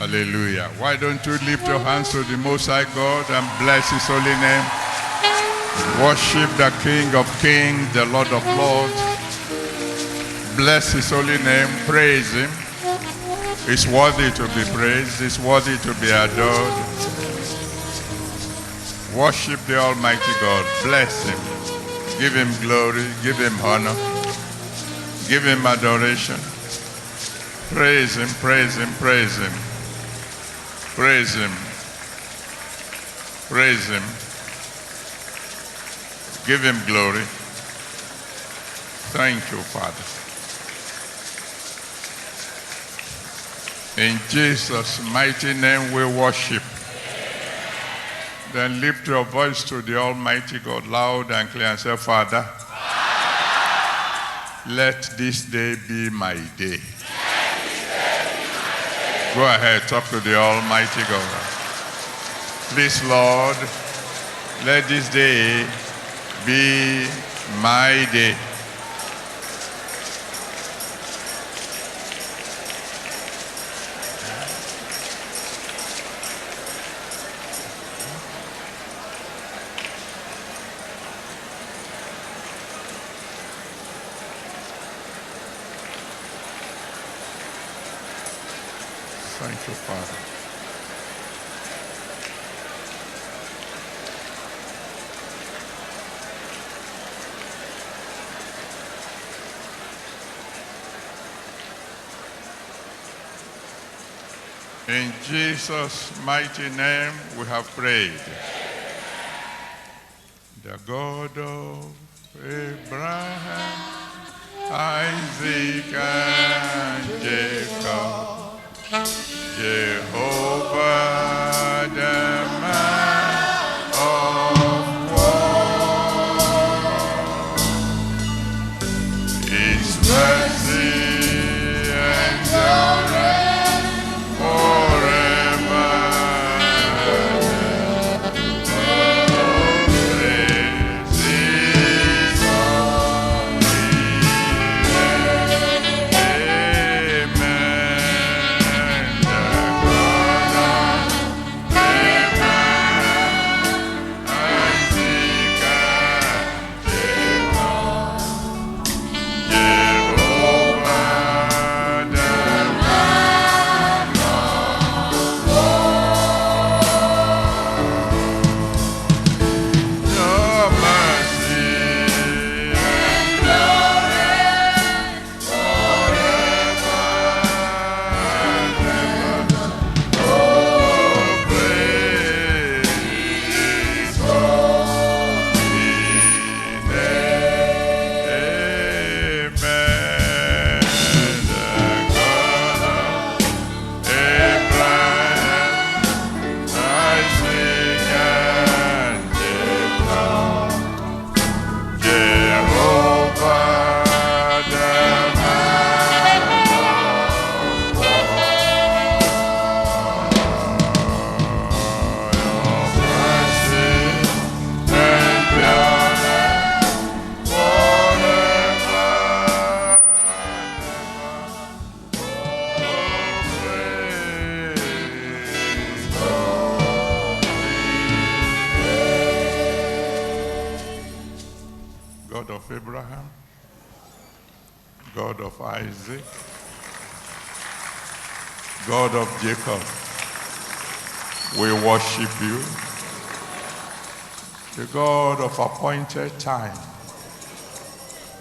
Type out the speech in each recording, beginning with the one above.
Hallelujah. Why don't you lift your hands to the Most High God and bless His holy name? Worship the King of Kings, the Lord of Lords. Bless His holy name. Praise Him. He's worthy to be praised. He's worthy to be adored. Worship the Almighty God. Bless Him. Give Him glory. Give Him honor. Give Him adoration. Praise Him. Praise Him. Praise Him. Praise Him. Praise Him. Give Him glory. Thank you, Father. In Jesus' mighty name we worship. Then lift your voice to the Almighty God loud and clear and say, Father, let this day be my day. Go ahead, talk to the Almighty God. Please, Lord, let this day be my day. Thank you, Father. In Jesus' mighty name we have prayed. The God of Abraham, Isaac, and Jacob, Jehovah, the man of war, His mercy endureth forever. Praise His holy name. God of Abraham, God of Isaac, God of Jacob, we worship you. The God of appointed time,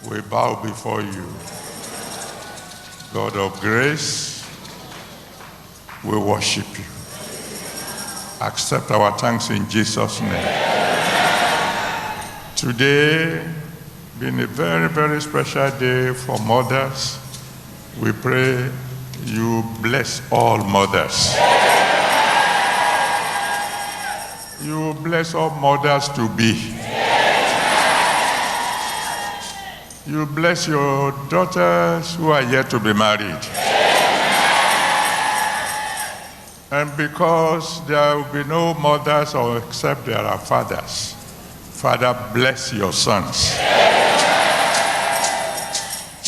we bow before you. God of grace, we worship you. Accept our thanks in Jesus' name. Today, being a very, very special day for mothers, we pray you bless all mothers. You bless all mothers to be. You bless your daughters who are yet to be married. And because there will be no mothers or except there are fathers, Father, bless your sons.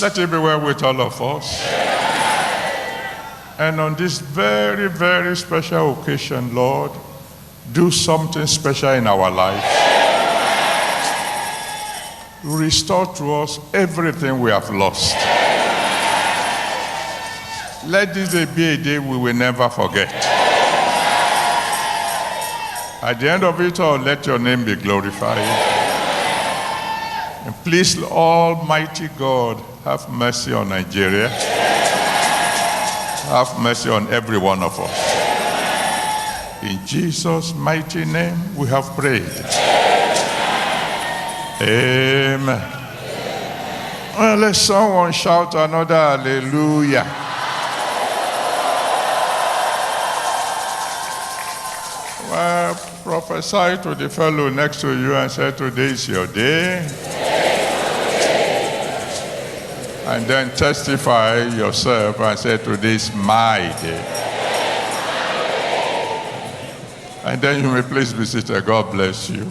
Let it be well with all of us. And on this very, very special occasion, Lord, do something special in our lives. Restore to us everything we have lost. Let this day be a day we will never forget. At the end of it all, let your name be glorified. And please, Almighty God, have mercy on Nigeria. Have mercy on every one of us. In Jesus' mighty name, we have prayed. Amen. Well, let someone shout another hallelujah. Well, prophesy to the fellow next to you and say, today is your day. And then testify yourself and say, today is my day. And then you may please be seated. God bless you.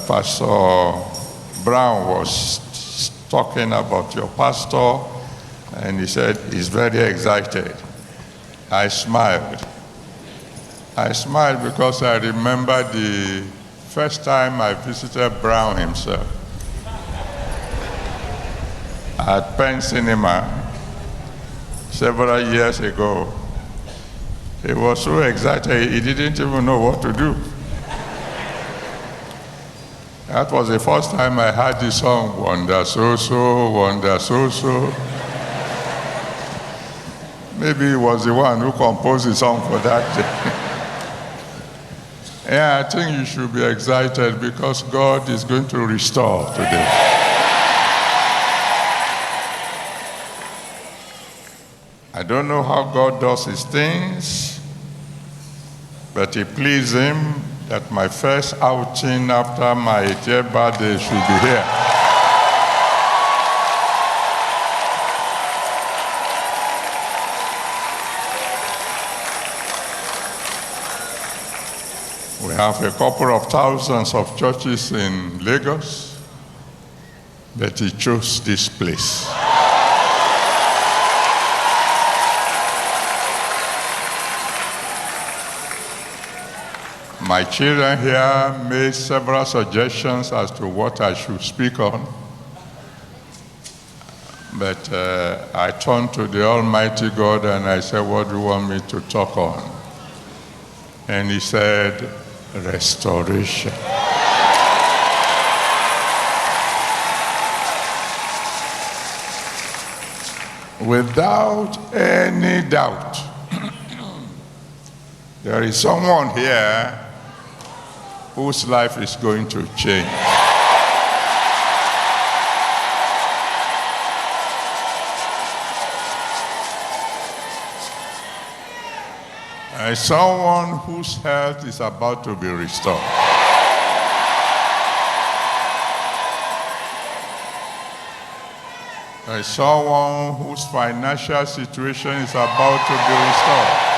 Pastor Brown was talking about your pastor, and he said he's very excited. I smiled. I smiled because I remember the first time I visited Brown himself at Penn Cinema several years ago. He was so excited, he didn't even know what to do. That was the first time I heard the song, Wonder So-So, Wonder So-So. Maybe he was the one who composed the song for that day. Yeah, I think you should be excited because God is going to restore today. I don't know how God does his things, but it pleased him that my first outing after my 80th birthday should be here. We have a couple of thousands of churches in Lagos, but he chose this place. My children here made several suggestions as to what I should speak on. But I turned to the Almighty God and I said, what do you want me to talk on? And he said, restoration. Without any doubt, there is someone here whose life is going to change. There is someone whose health is about to be restored. There is someone whose financial situation is about to be restored.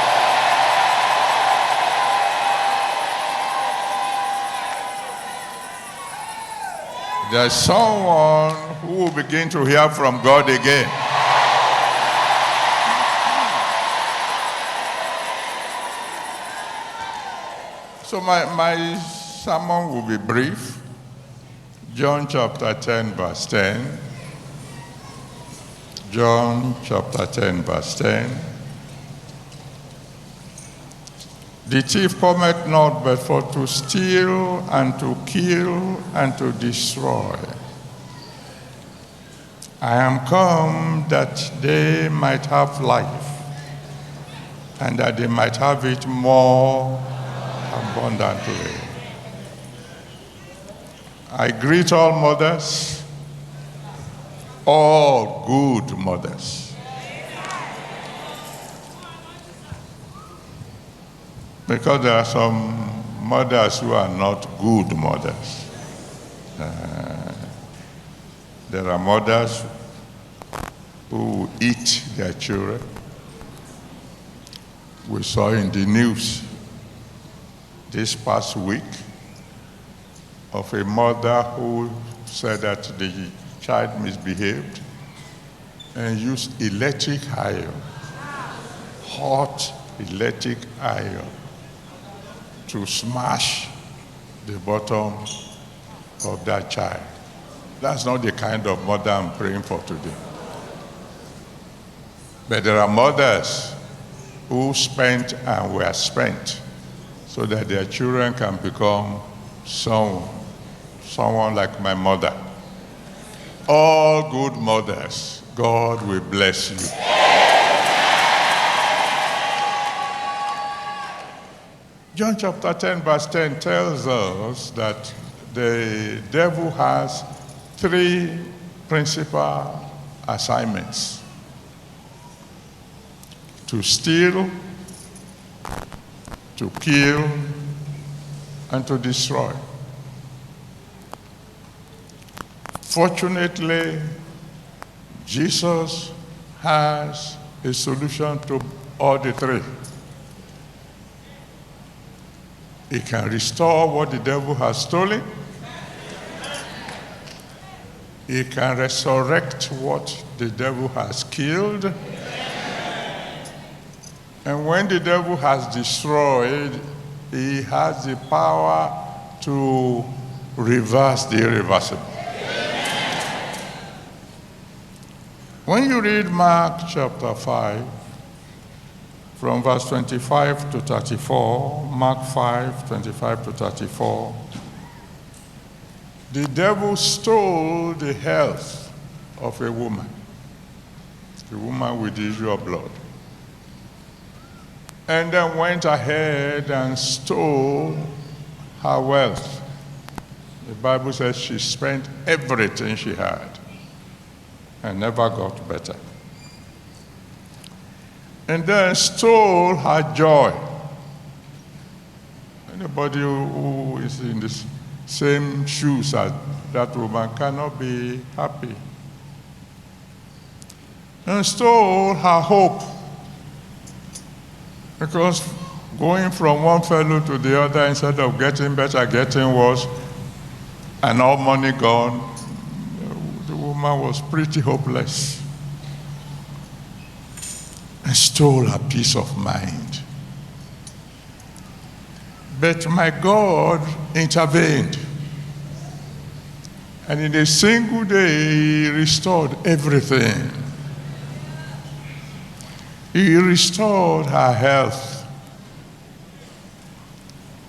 There's someone who will begin to hear from God again. So my sermon will be brief. John chapter 10, verse 10. John chapter 10, verse 10. The thief cometh not but for to steal and to kill and to destroy. I am come that they might have life, and that they might have it more abundantly. I greet all mothers, all good mothers. Because there are some mothers who are not good mothers. There are mothers who eat their children. We saw in the news this past week of a mother who said that the child misbehaved and used electric iron, hot electric iron, to smash the bottom of that child. That's not the kind of mother I'm praying for today. But there are mothers who spent and were spent so that their children can become someone like my mother. All good mothers, God will bless you. John chapter 10 verse 10 tells us that the devil has 3 principal assignments: to steal, to kill, and to destroy. Fortunately, Jesus has a solution to all the 3. He can restore what the devil has stolen. He can resurrect what the devil has killed. And when the devil has destroyed, he has the power to reverse the irreversible. When you read Mark chapter 5, from verse 25 to 34, Mark 5, 25 to 34, the devil stole the health of a woman with the issue of blood, and then went ahead and stole her wealth. The Bible says she spent everything she had and never got better. And then stole her joy. Anybody who is in the same shoes as that woman cannot be happy. And stole her hope. Because going from one fellow to the other, instead of getting better, getting worse, and all money gone, the woman was pretty hopeless. And stole her peace of mind. But my God intervened. And in a single day, he restored everything. He restored her health.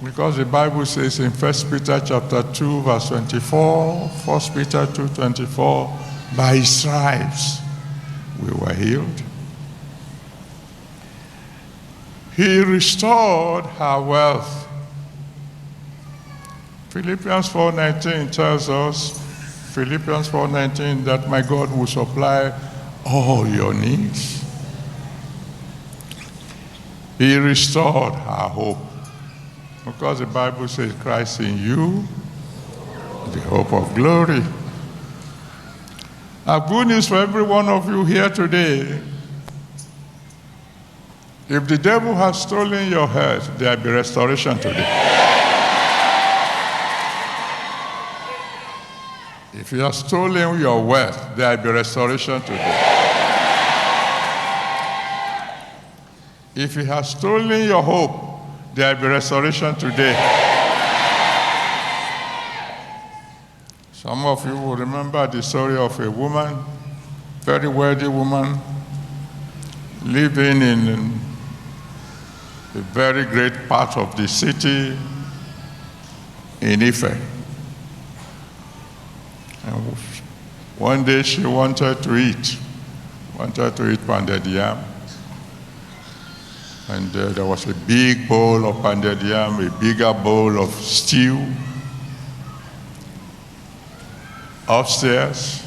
Because the Bible says in 1 Peter chapter 2, verse 24, 1 Peter 2, 24, by his stripes we were healed. He restored her wealth. Philippians 4:19 tells us, Philippians 4:19, that my God will supply all your needs. He restored her hope. Because the Bible says, Christ in you, the hope of glory. I have good news for every one of you here today. If the devil has stolen your health, there will be restoration today. If he has stolen your wealth, there will be restoration today. If he has stolen your hope, there will be restoration today. Some of you will remember the story of a woman, very wealthy woman, living in a very great part of the city in Ife. And one day she wanted to eat pounded yam. And there was a big bowl of pounded yam, a bigger bowl of stew upstairs.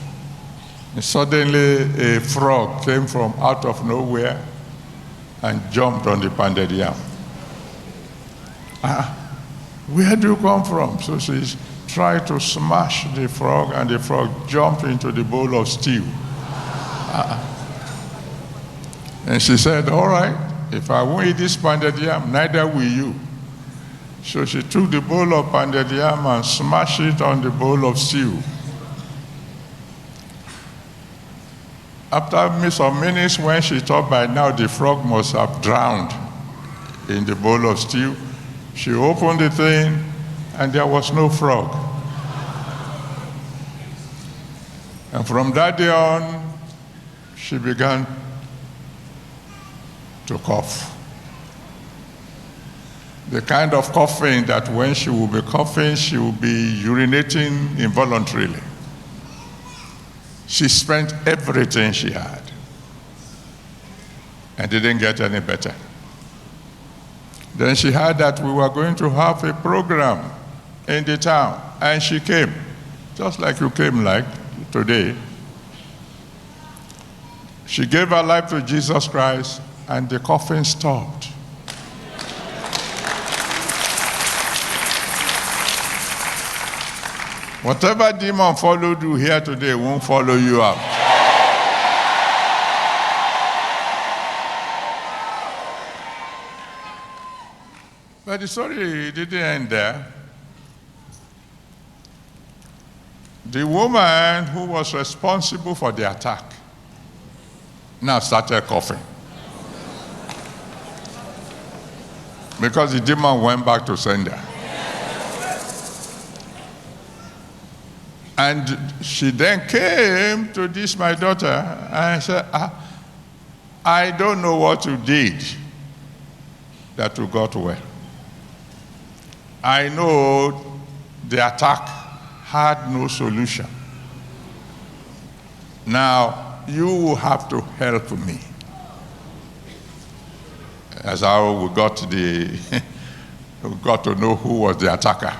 And suddenly a frog came from out of nowhere and jumped on the pounded yam. Where do you come from? So she tried to smash the frog, and the frog jumped into the bowl of stew. And she said, all right, if I won't eat this pounded yam, neither will you. So she took the bowl of pounded yam and smashed it on the bowl of stew. After some minutes, when she thought by now the frog must have drowned in the bowl of stew, she opened the thing and there was no frog. And from that day on, she began to cough. The kind of coughing that when she will be coughing, she will be urinating involuntarily. She spent everything she had and didn't get any better. Then she heard that we were going to have a program in the town, and she came, just like you came like today. She gave her life to Jesus Christ, and the coughing stopped. Whatever demon followed you here today won't follow you up. But the story didn't end there. The woman who was responsible for the attack now started coughing. Because the demon went back to sender. And she then came to this, my daughter, and said, I don't know what you did that you got well. I know the attack had no solution. Now, you will have to help me. That's how we got we got to know who was the attacker.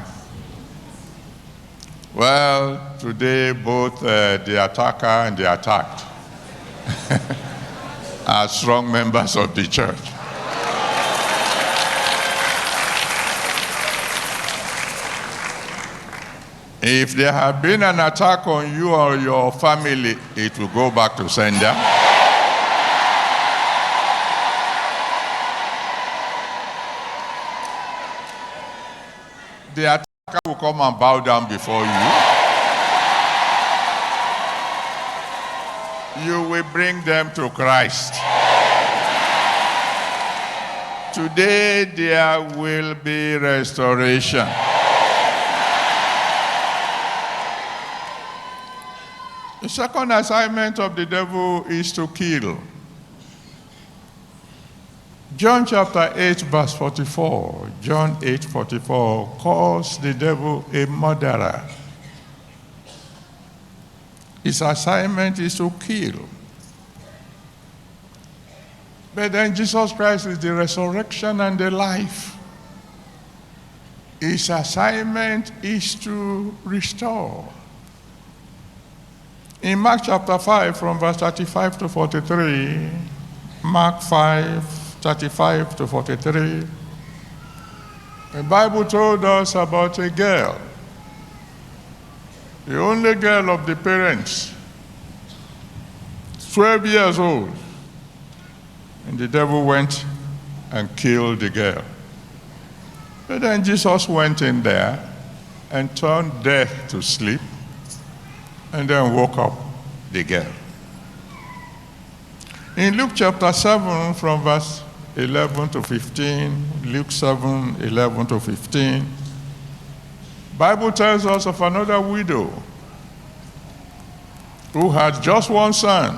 Well, today both the attacker and the attacked are strong members of the church. If there had been an attack on you or your family, it will go back to sender. The attacker will come and bow down before you. You will bring them to Christ. Today there will be restoration. The second assignment of the devil is to kill. John chapter 8 verse 44, John 8:44 calls the devil a murderer. His assignment is to kill. But then Jesus Christ is the resurrection and the life. His assignment is to restore. In Mark chapter 5 from verse 35 to 43, Mark 5, 35 to 43, the Bible told us about a girl, the only girl of the parents, 12 years old, and the devil went and killed the girl. But then Jesus went in there and turned death to sleep, and then woke up the girl. In Luke chapter 7 from verse 11 to 15, Luke 7, 11 to 15, Bible tells us of another widow who had just one son.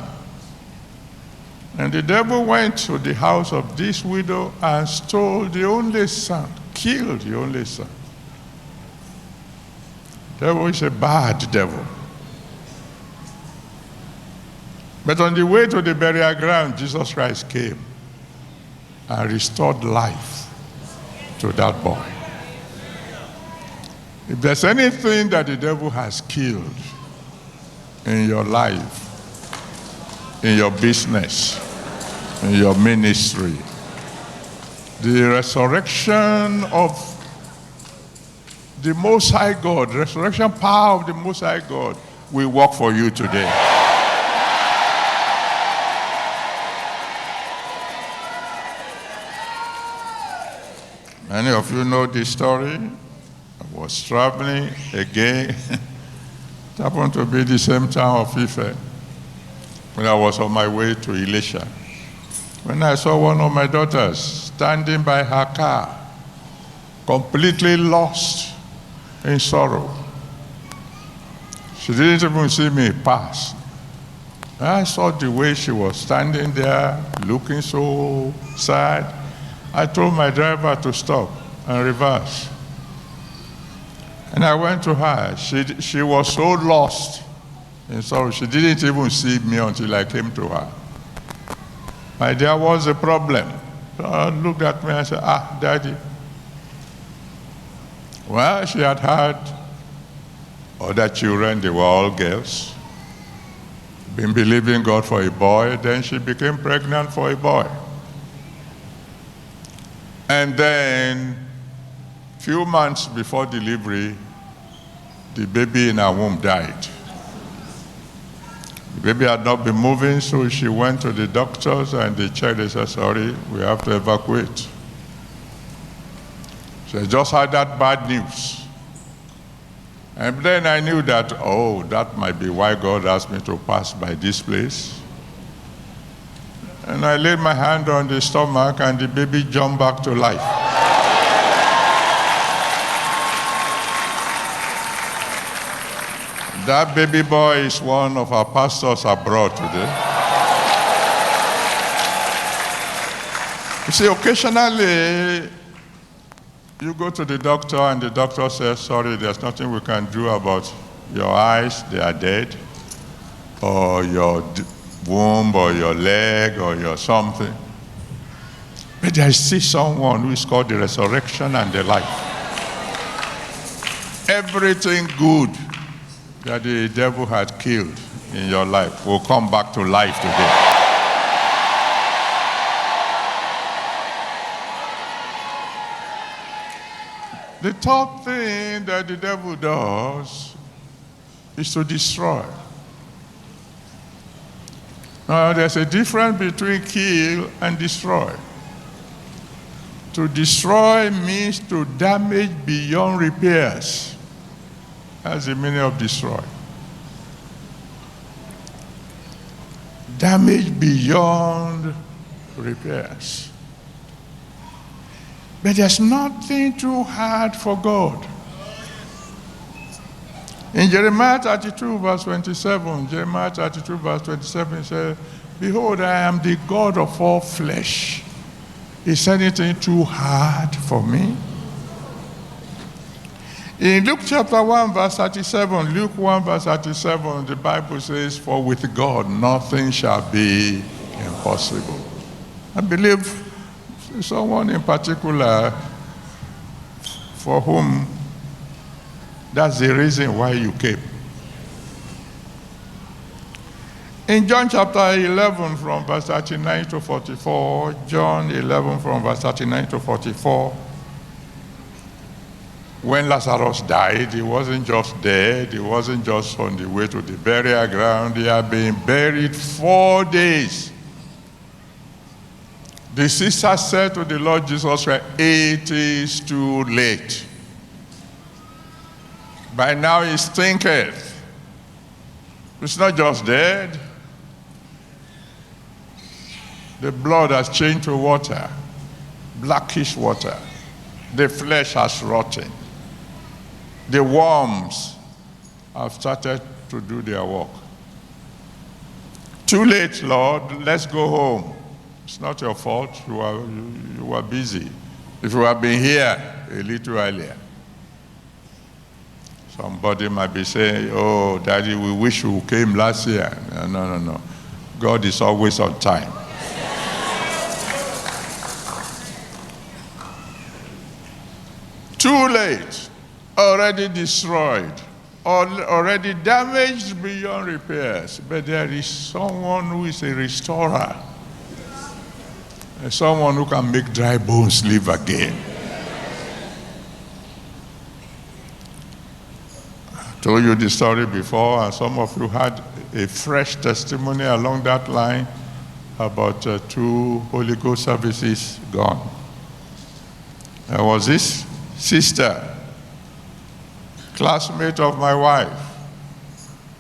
And the devil went to the house of this widow and stole the only son, killed the only son. The devil is a bad devil. But on the way to the burial ground, Jesus Christ came and restored life to that boy. If there's anything that the devil has killed in your life, in your business, in your ministry, the resurrection of the Most High God, resurrection power of the Most High God will work for you today. Many of you know this story. I was traveling again. It happened to be the same town of Ife. when I was on my way to Elisha, when I saw one of my daughters standing by her car, completely lost in sorrow. She didn't even see me pass. I saw the way she was standing there, looking so sad. I told my driver to stop and reverse. And I went to her. She was so lost in sorrow. She didn't even see me until I came to her. My dear, what's the problem? So I looked at me and said, Daddy. Well, she had had other children. They were all girls. Been believing God for a boy. Then she became pregnant for a boy. And then, few months before delivery, the baby in her womb died. The baby had not been moving, so she went to the doctors and they checked. They said, sorry, we have to evacuate. So I just had that bad news. And then I knew that, that might be why God asked me to pass by this place. And I laid my hand on the stomach and the baby jumped back to life. That baby boy is one of our pastors abroad today. You see, occasionally, you go to the doctor and the doctor says, sorry, there's nothing we can do about your eyes, they are dead, or your womb, or your leg, or your something. But I see someone who is called the resurrection and the life. Everything good that the devil had killed in your life will come back to life today. The top thing that the devil does is to destroy. Now, there's a difference between kill and destroy. To destroy means to damage beyond repairs. That's the meaning of destroy. Damage beyond repairs. But there's nothing too hard for God. In Jeremiah 32 verse 27, says, behold, I am the God of all flesh. Is anything too hard for me? In Luke chapter 1 verse 37, the Bible says, for with God nothing shall be impossible. I believe someone in particular for whom that's the reason why you came. In John chapter 11 from verse 39 to 44, John 11 from verse 39 to 44, when Lazarus died, he wasn't just dead, he wasn't just on the way to the burial ground, he had been buried 4 days. The sister said to the Lord Jesus Christ, it is too late. By now he stinketh. It's not just dead. The blood has changed to water, blackish water. The flesh has rotten. The worms have started to do their work. Too late, Lord, let's go home. It's not your fault, you were busy. If you had been here a little earlier, somebody might be saying, oh, Daddy, we wish you came last year. No. God is always on time. Too late, already destroyed, already damaged beyond repairs. But there is someone who is a restorer. Someone who can make dry bones live again. I told you the story before, and some of you had a fresh testimony along that line about 2 Holy Ghost services gone. There was this sister, classmate of my wife,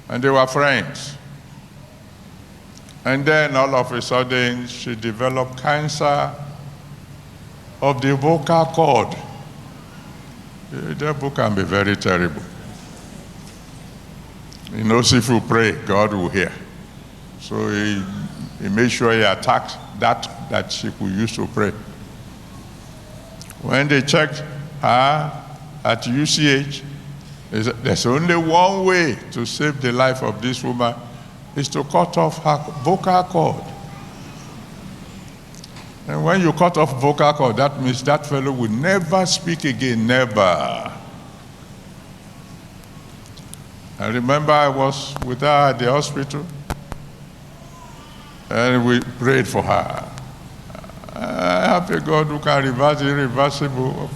and they were friends. And then all of a sudden, she developed cancer of the vocal cord. The devil can be very terrible. He knows if you pray, God will hear. So he made sure he attacked that she could use to pray. When they checked her at UCH, they said, there's only one way to save the life of this woman, is to cut off her vocal cord. And when you cut off vocal cord, that means that fellow will never speak again, never. I remember I was with her at the hospital, and we prayed for her. I have a God who can reverse the irreversible.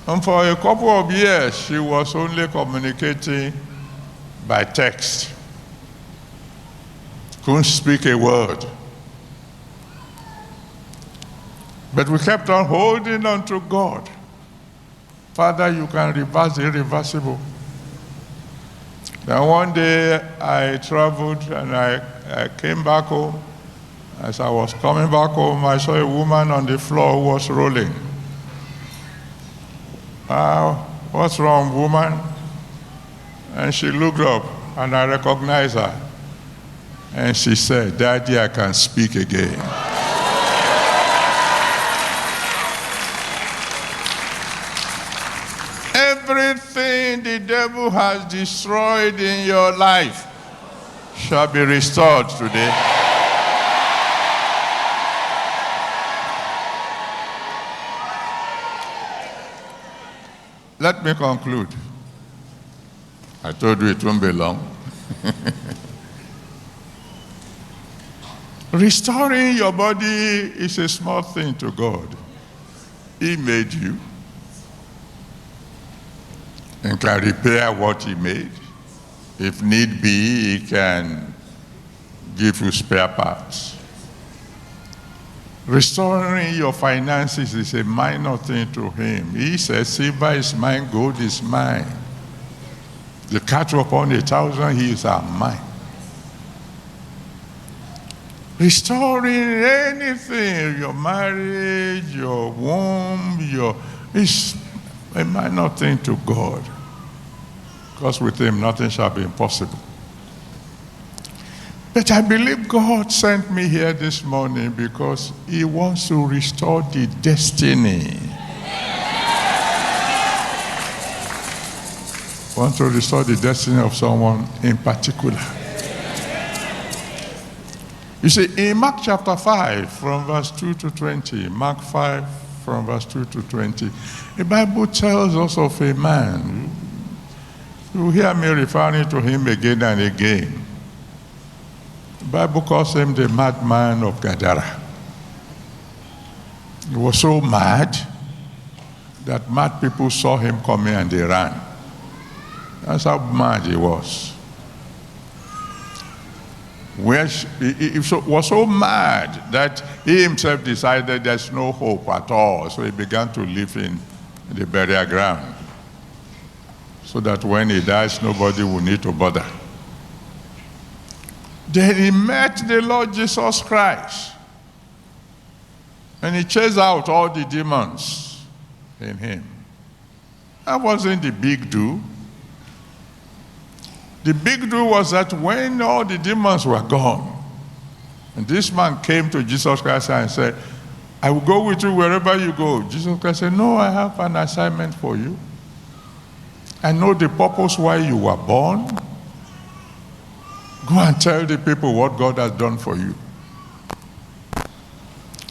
And for a couple of years, she was only communicating by text. Couldn't speak a word. But we kept on holding on to God. Father, you can reverse the irreversible. Then one day I traveled and I came back home. As I was coming back home, I saw a woman on the floor who was rolling. What's wrong, woman? And she looked up and I recognized her. And she said, Daddy, I can speak again. Everything the devil has destroyed in your life shall be restored today. Let me conclude. I told you it won't be long. Restoring your body is a small thing to God. He made you and can repair what he made. If need be, he can give you spare parts. Restoring your finances is a minor thing to him. He says, silver is mine, gold is mine. The cattle upon 1,000 hills are mine. Restoring anything, your marriage, your womb, is a minor thing to God. Because with him, nothing shall be impossible. But I believe God sent me here this morning because he wants to restore the destiny. Want to restore the destiny of someone in particular. You see, in Mark chapter 5, from verse 2 to 20, Mark 5, from verse 2 to 20, the Bible tells us of a man. You hear me referring to him again and again. The Bible calls him the madman of Gadara. He was so mad that mad people saw him coming and they ran. That's how mad he was. He was so mad that he himself decided there's no hope at all. So he began to live in the burial ground, so that when he dies, nobody will need to bother. Then he met the Lord Jesus Christ, and he chased out all the demons in him. That wasn't the big do. The big do was that when all the demons were gone, and this man came to Jesus Christ and said, I will go with you wherever you go. Jesus Christ said, no, I have an assignment for you. I know the purpose why you were born. Go and tell the people what God has done for you.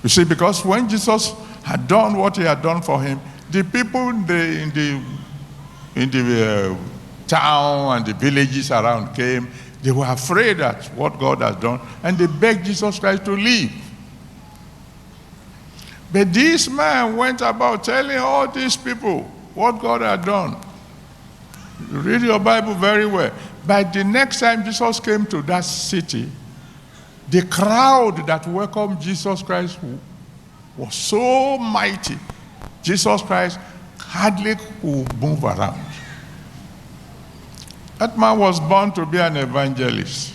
You see, because when Jesus had done what he had done for him, the people in the town and the villages around came. They were afraid at what God has done, and they begged Jesus Christ to leave. But this man went about telling all these people what God had done. You read your Bible very well. By the next time Jesus came to that city, the crowd that welcomed Jesus Christ was so mighty, Jesus Christ hardly could move around. That man was born to be an evangelist.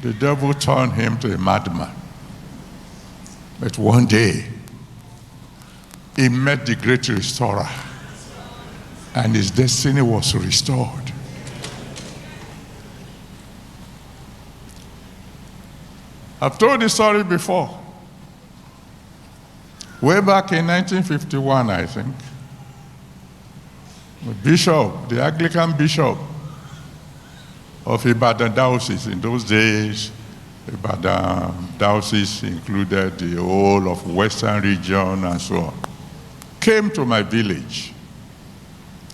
the devil turned him to a madman. But one day, he met the great restorer, and his destiny was restored. I've told this story before. Way back in 1951, I think, the bishop, the Anglican bishop of Ibadan diocese, in those days, Ibadan diocese included the whole of Western region and so on, came to my village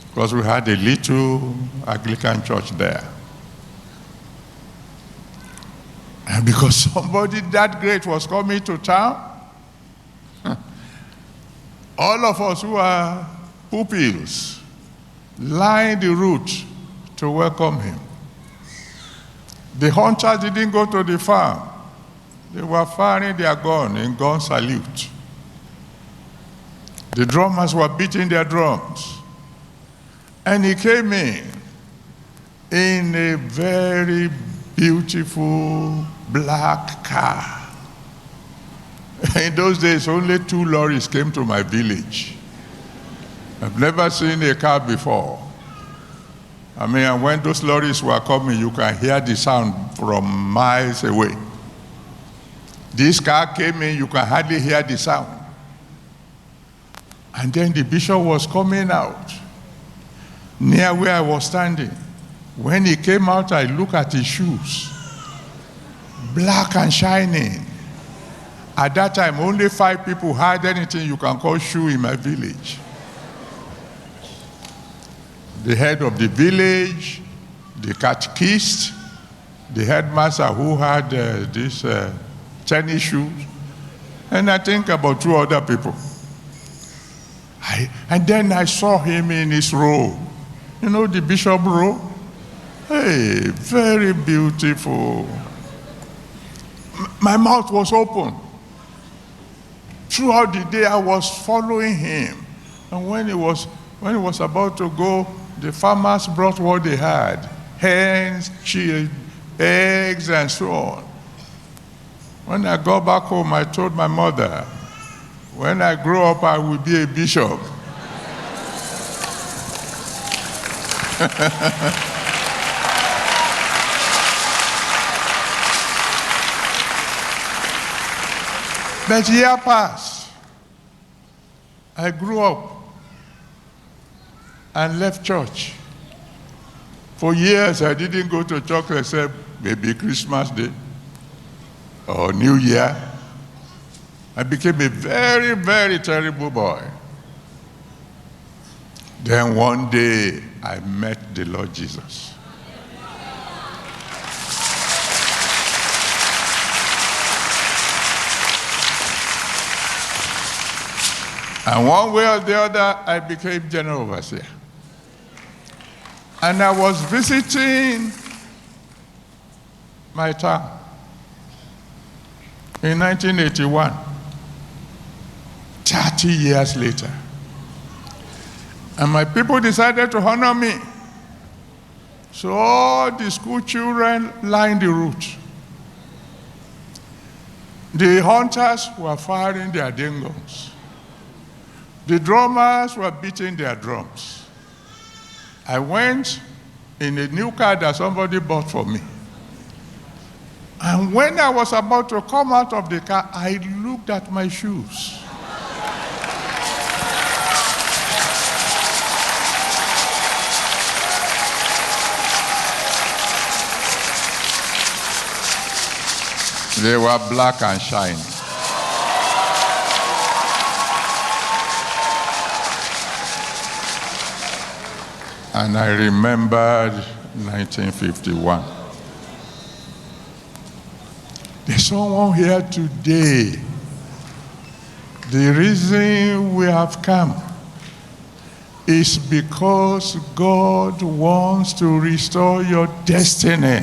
because we had a little Anglican church there. And because somebody that great was coming to town, all of us who are pupils lined the route to welcome him. The hunters didn't go to the farm. They were firing their gun in gun salute. The drummers were beating their drums. And he came in a very beautiful black car. In those days, only 2 lorries came to my village. I've never seen a car before. I mean, and when those lorries were coming, you can hear the sound from miles away. This car came in, you can hardly hear the sound. And then the bishop was coming out near where I was standing. When he came out, I looked at his shoes, black and shining. At that time, only 5 people had anything you can call shoe in my village. The head of the village, the catechist, the headmaster who had these tennis shoes, and I think about 2 other people. And then I saw him in his robe. You know the bishop robe? Hey, very beautiful. My mouth was open. Throughout the day, I was following him. And when he was about to go, the farmers brought what they had: hens, chicken, eggs, and so on. When I got back home, I told my mother, when I grow up, I will be a bishop. But year passed. I grew up and left church. For years, I didn't go to church except maybe Christmas Day or New Year. I became a very, very terrible boy. Then one day, I met the Lord Jesus. And one way or the other, I became general overseer. And I was visiting my town in 1981, 30 years later. And my people decided to honor me. So all the school children lined the route. The hunters were firing their dingons. The drummers were beating their drums. I went in a new car that somebody bought for me. And when I was about to come out of the car, I looked at my shoes. They were black and shiny. And I remembered 1951. There's someone here today. The reason we have come is because God wants to restore your destiny.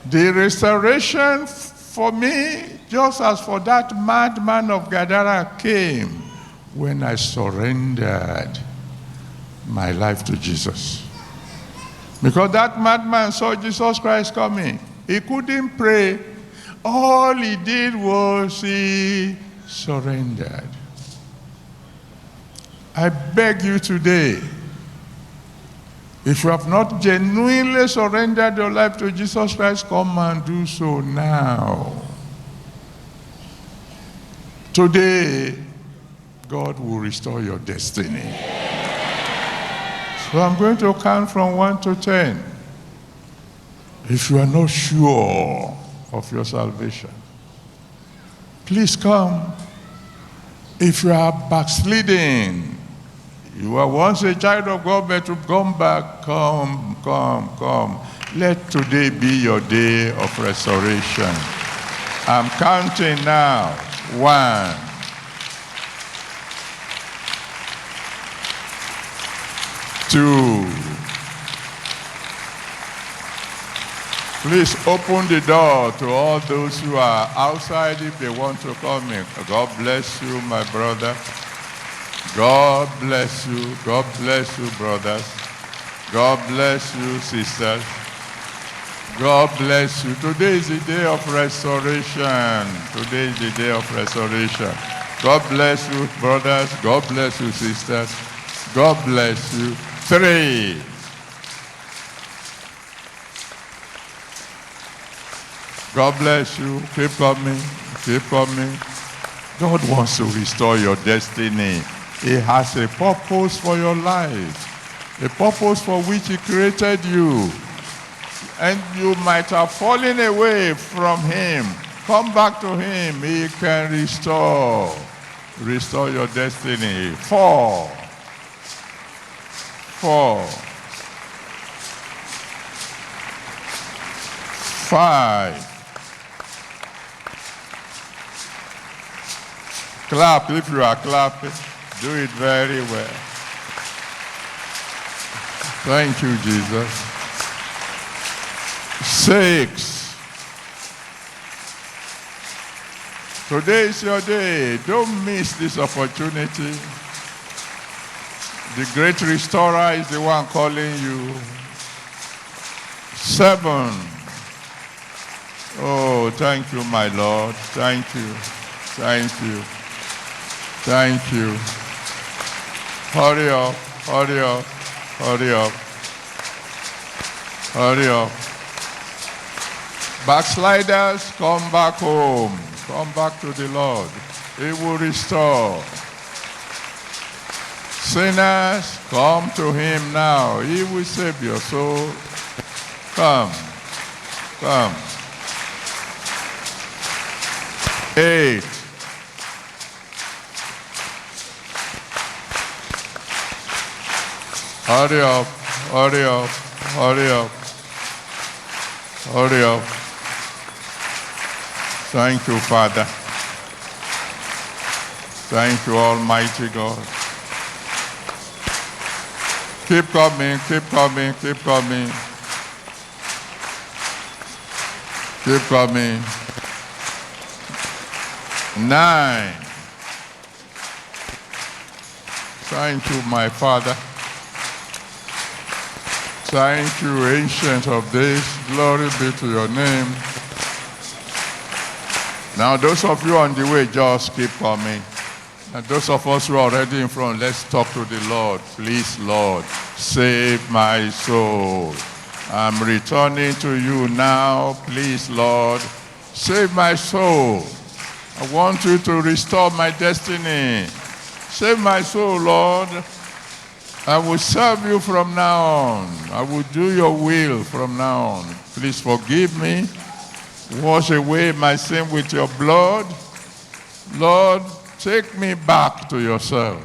The restoration for me, just as for that madman of Gadara, came when I surrendered my life to Jesus. Because that madman saw Jesus Christ coming. He couldn't pray. All he did was he surrendered. I beg you today, if you have not genuinely surrendered your life to Jesus Christ, come and do so now. Today, God will restore your destiny. So I'm going to count from 1 to 10. If you are not sure of your salvation, please come. If you are backsliding, you were once a child of God, but to come back, come. Let today be your day of restoration. I'm counting now. 1, 2. Please open the door to all those who are outside if they want to come in. God bless you, my brother. God bless you. God bless you, brothers. God bless you, sisters. God bless you. Today is the day of restoration. Today is the day of restoration. God bless you, brothers. God bless you, sisters. God bless you. 3. God bless you. Keep coming. Keep coming. God wants to restore your destiny. He has a purpose for your life. A purpose for which he created you. And you might have fallen away from him. Come back to him. He can restore your destiny. 4. 5. Clap if you are clapping. Do it very well. Thank you, Jesus. 6. Today is your day. Don't miss this opportunity. The great restorer is the one calling you. 7. Oh, thank you, my Lord. Thank you. Thank you. Thank you. Hurry up, hurry up, hurry up. Hurry up. Backsliders, come back home. Come back to the Lord. He will restore. Sinners, come to him now. He will save your soul. Come. Come. 8. Hurry up, hurry up, hurry up, hurry up. Thank you, Father. Thank you, Almighty God. Keep coming, keep coming, keep coming. Keep coming. 9. Thank you, my Father. Thank you, Ancient of Days. Glory be to your name. Now, those of you on the way, just keep coming. And those of us who are already in front, let's talk to the Lord. Please, Lord, save my soul. I'm returning to you now. Please, Lord, save my soul. I want you to restore my destiny. Save my soul, Lord. I will serve you from now on. I will do your will from now on. Please forgive me. Wash away my sin with your blood. Lord, take me back to yourself.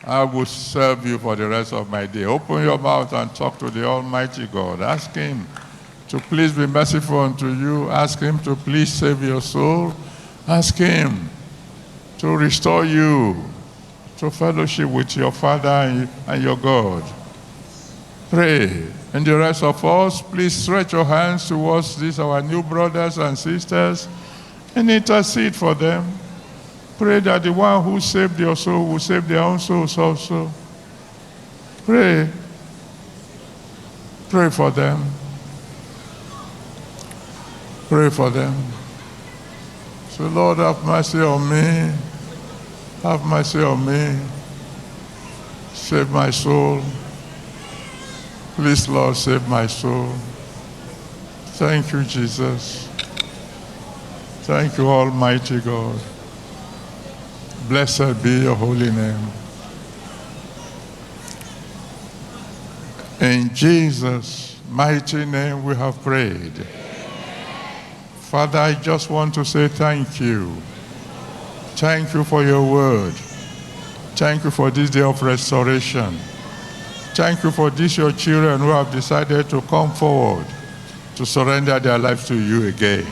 I will serve you for the rest of my day. Open your mouth and talk to the Almighty God. Ask him to please be merciful unto you. Ask him to please save your soul. Ask him to restore you to fellowship with your Father and your God. Pray. And the rest of us, please stretch your hands towards these, our new brothers and sisters, and intercede for them. Pray that the one who saved your soul will save their own souls also. Pray. Pray for them. Pray for them. So Lord, have mercy on me. Have mercy on me. Save my soul. Please, Lord, save my soul. Thank you, Jesus. Thank you, Almighty God. Blessed be your holy name. In Jesus' mighty name we have prayed. Father, I just want to say thank you. Thank you for your word. Thank you for this day of restoration. Thank you for these your children who have decided to come forward to surrender their lives to you again.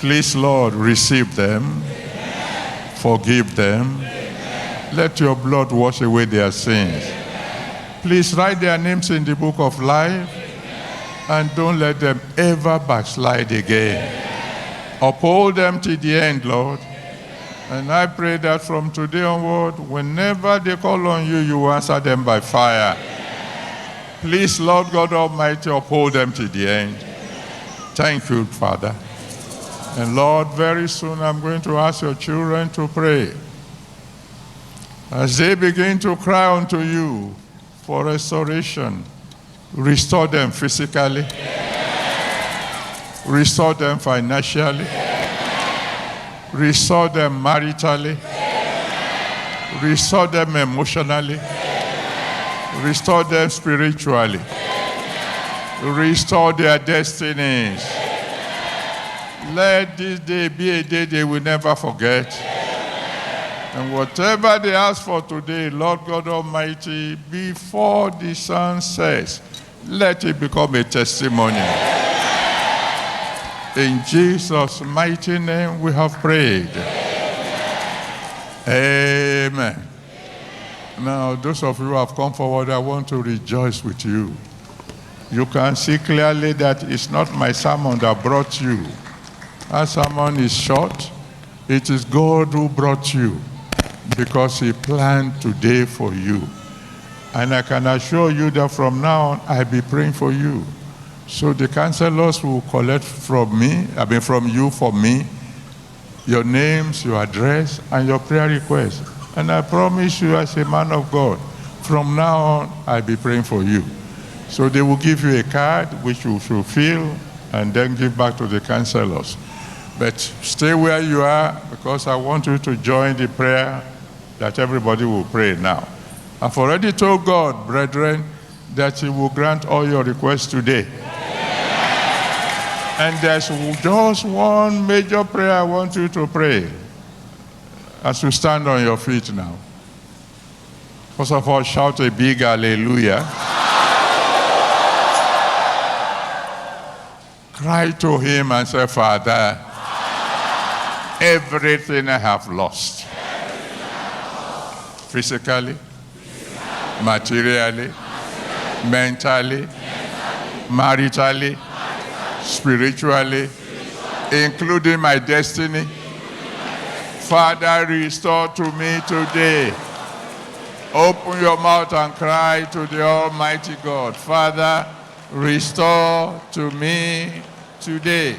Please, Lord, receive them. Amen. Forgive them. Amen. Let your blood wash away their sins. Amen. Please write their names in the book of life. Amen. And don't let them ever backslide again. Amen. Uphold them to the end, Lord. And I pray that from today onward, whenever they call on you, you answer them by fire. Please, Lord God Almighty, uphold them to the end. Thank you, Father. And Lord, very soon I'm going to ask your children to pray. As they begin to cry unto you for restoration, restore them physically. Restore them financially. Restore them maritally. Restore them emotionally. Restore them spiritually. Restore their destinies. Let this day be a day they will never forget. And whatever they ask for today, Lord God Almighty, before the sun sets, let it become a testimony. In Jesus' mighty name we have prayed. Amen. Now, those of you who have come forward, I want to rejoice with you. You can see clearly that it's not my sermon that brought you. Our sermon is short. It is God who brought you because he planned today for you. And I can assure you that from now on, I'll be praying for you. So the counselors will collect from you for me, your names, your address, and your prayer requests. And I promise you as a man of God, from now on, I'll be praying for you. So they will give you a card which you should fill and then give back to the counselors. But stay where you are because I want you to join the prayer that everybody will pray now. I've already told God, brethren, that he will grant all your requests today. And there's just one major prayer I want you to pray as you stand on your feet now. First of all, shout a big hallelujah. Cry to him and say, Father, everything I have lost, physically, materially, mentally, maritally, spiritually, including my destiny. Father, restore to me today. Open your mouth and cry to the Almighty God. Father, restore to me today.